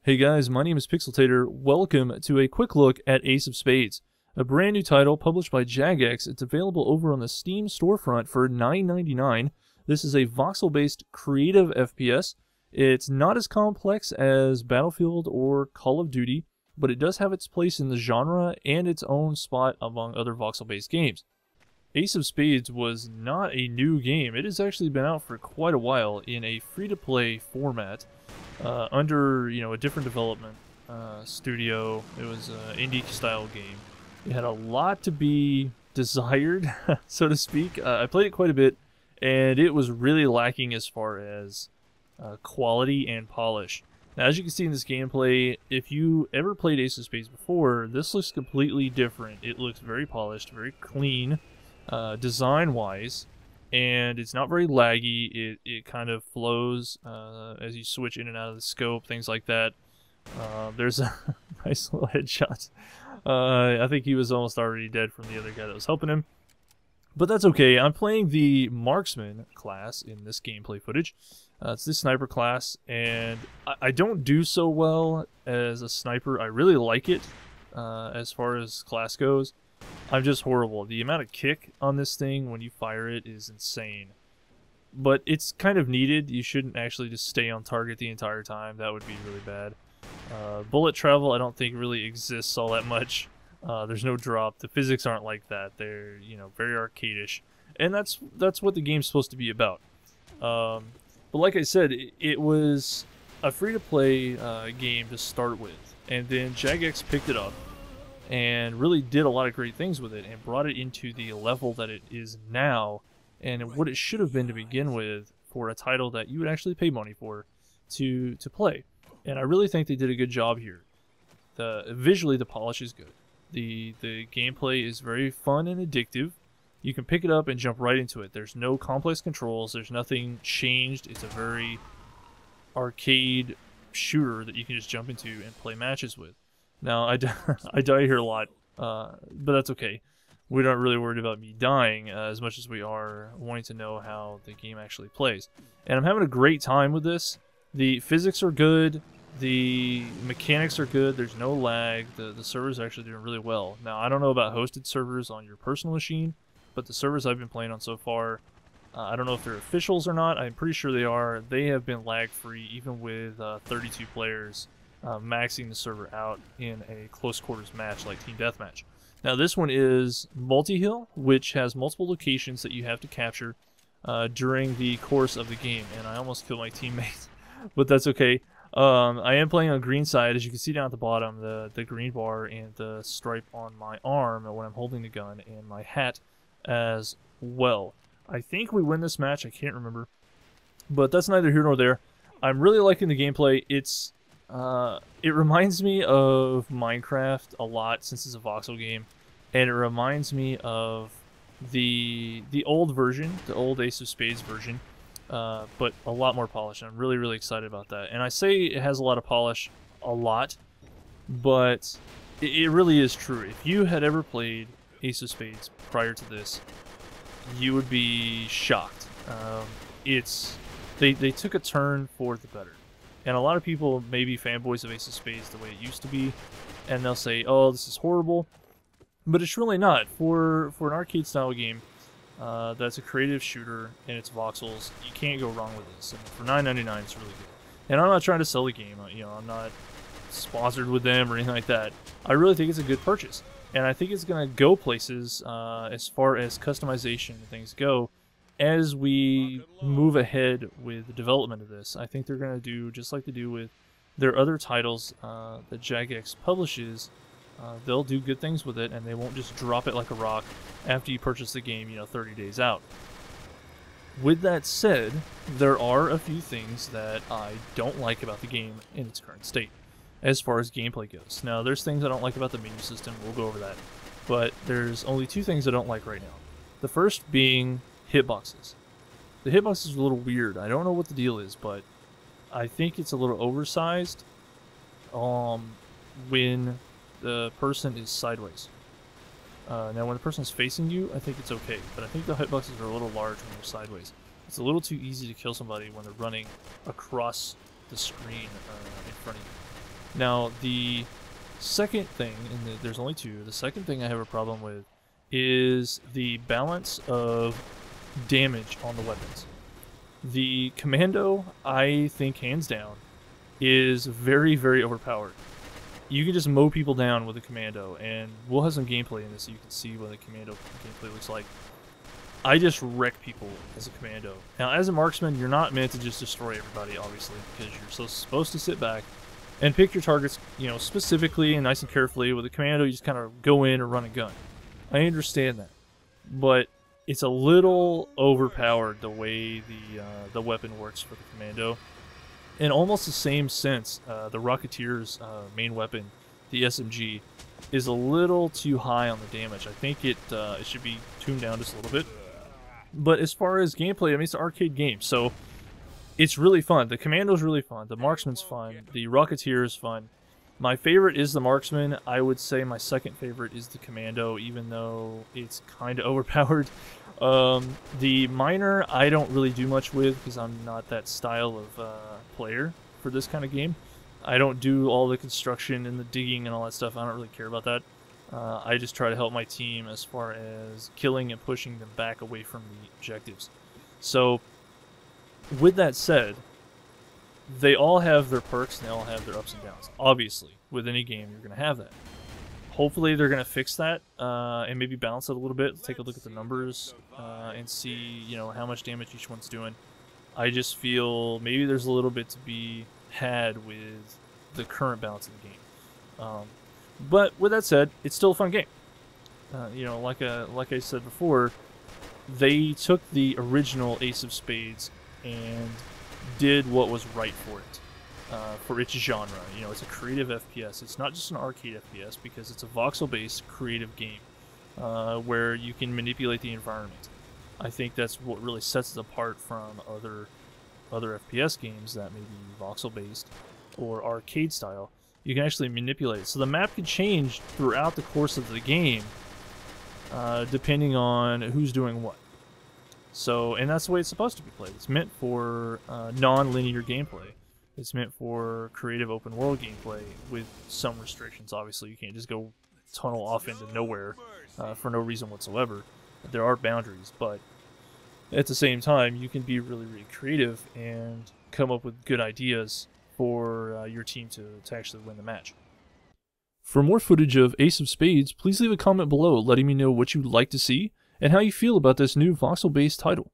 Hey guys, my name is Pixeltator. Welcome to a quick look at Ace of Spades, a brand new title published by Jagex. It's available over on the Steam storefront for $9.99. This is a voxel-based creative FPS. It's not as complex as Battlefield or Call of Duty, but it does have its place in the genre and its own spot among other voxel-based games. Ace of Spades was not a new game. It has actually been out for quite a while in a free-to-play format. Under a different development studio. It was an indie-style game. It had a lot to be desired, so to speak. I played it quite a bit, and it was really lacking as far as quality and polish. Now, as you can see in this gameplay, if you ever played Ace of Spades before, this looks completely different. It looks very polished, very clean, design-wise. And it's not very laggy. It kind of flows as you switch in and out of the scope, things like that. There's a nice little headshot. I think he was almost already dead from the other guy that was helping him. But that's okay. I'm playing the Marksman class in this gameplay footage. It's the sniper class, and I don't do so well as a sniper. I really like it as far as class goes. I'm just horrible. The amount of kick on this thing when you fire it is insane. But it's kind of needed. You shouldn't actually just stay on target the entire time. That would be really bad. Bullet travel I don't think really exists all that much. There's no drop. The physics aren't like that. They're, very arcade-ish. And that's what the game's supposed to be about. But like I said, it was a free-to-play game to start with. And then Jagex picked it up and really did a lot of great things with it and brought it into the level that it is now and what it should have been to begin with for a title that you would actually pay money for to play. And I really think they did a good job here. Visually, the polish is good. The gameplay is very fun and addictive. You can pick it up and jump right into it. There's no complex controls. There's nothing changed. It's a very arcade shooter that you can just jump into and play matches with. Now, I die here a lot, but that's okay. We're not really worried about me dying as much as we are wanting to know how the game actually plays. And I'm having a great time with this. The physics are good. The mechanics are good. There's no lag. The servers are actually doing really well. Now, I don't know about hosted servers on your personal machine, but the servers I've been playing on so far, I don't know if they're officials or not. I'm pretty sure they are. They have been lag-free even with 32 players. Maxing the server out in a close quarters match like Team Deathmatch. Now this one is multi-hill, which has multiple locations that you have to capture during the course of the game. And I almost killed my teammate, but that's okay. I am playing on green side. As you can see down at the bottom, the green bar and the stripe on my arm when I'm holding the gun, and my hat as well. I think we win this match. I can't remember, but that's neither here nor there. I'm really liking the gameplay. It reminds me of Minecraft a lot since it's a voxel game, and it reminds me of the old version, the old Ace of Spades version, but a lot more polished. I'm really, really excited about that. And I say it has a lot of polish, a lot, but it really is true. If you had ever played Ace of Spades prior to this, you would be shocked. They took a turn for the better. And a lot of people may be fanboys of Ace of Spades the way it used to be, and they'll say, oh, this is horrible. But it's really not. For an arcade-style game that's a creative shooter and it's voxels, you can't go wrong with this. And for $9.99, it's really good. And I'm not trying to sell the game. I'm not sponsored with them or anything like that. I really think it's a good purchase. And I think it's going to go places as far as customization and things go. As we move ahead with the development of this, I think they're going to do just like they do with their other titles that Jagex publishes. They'll do good things with it, and they won't just drop it like a rock after you purchase the game, 30 days out. With that said, there are a few things that I don't like about the game in its current state, as far as gameplay goes. Now, there's things I don't like about the menu system. We'll go over that. But there's only two things I don't like right now. The first being hitboxes. The hitbox is a little weird. I don't know what the deal is, but I think it's a little oversized when the person is sideways. Now when the person is facing you, I think it's okay, but I think the hitboxes are a little large when they're sideways. It's a little too easy to kill somebody when they're running across the screen in front of you. Now, the second thing, and there's only two, the second thing I have a problem with is the balance of damage on the weapons. The Commando, I think, hands down, is very, very overpowered. You can just mow people down with a Commando, and we'll have some gameplay in this so you can see what the Commando gameplay looks like. I just wreck people as a Commando. Now, as a Marksman, you're not meant to just destroy everybody, obviously, because you're supposed to sit back and pick your targets, you know, specifically and nice and carefully. With a Commando, you just kind of go in and run a gun. I understand that, but it's a little overpowered the way the weapon works for the Commando. In almost the same sense, the Rocketeer's main weapon, the SMG, is a little too high on the damage. I think it should be tuned down just a little bit. But as far as gameplay, I mean, it's an arcade game, so it's really fun. The Commando's really fun. The Marksman's fun. The Rocketeer is fun. My favorite is the Marksman. I would say my second favorite is the Commando, even though it's kind of overpowered. The Miner, I don't really do much with because I'm not that style of player for this kind of game. I don't do all the construction and the digging and all that stuff. I don't really care about that. I just try to help my team as far as killing and pushing them back away from the objectives. So, with that said, they all have their perks and they all have their ups and downs. Obviously, with any game, you're going to have that. Hopefully, they're going to fix that and maybe balance it a little bit. Take a look at the numbers and see, you know, how much damage each one's doing. I just feel maybe there's a little bit to be had with the current balance of the game. But with that said, it's still a fun game. You know, like I said before, they took the original Ace of Spades and did what was right for it, for its genre. You know, it's a creative FPS. It's not just an arcade FPS because it's a voxel-based creative game where you can manipulate the environment. I think that's what really sets it apart from other FPS games that may be voxel-based or arcade style. You can actually manipulate it. So the map can change throughout the course of the game depending on who's doing what. So, and that's the way it's supposed to be played. It's meant for non-linear gameplay. It's meant for creative open world gameplay with some restrictions. Obviously, you can't just go tunnel off into nowhere for no reason whatsoever. There are boundaries, but at the same time, you can be really, really creative and come up with good ideas for your team to actually win the match. For more footage of Ace of Spades, please leave a comment below letting me know what you'd like to see and how you feel about this new voxel-based title.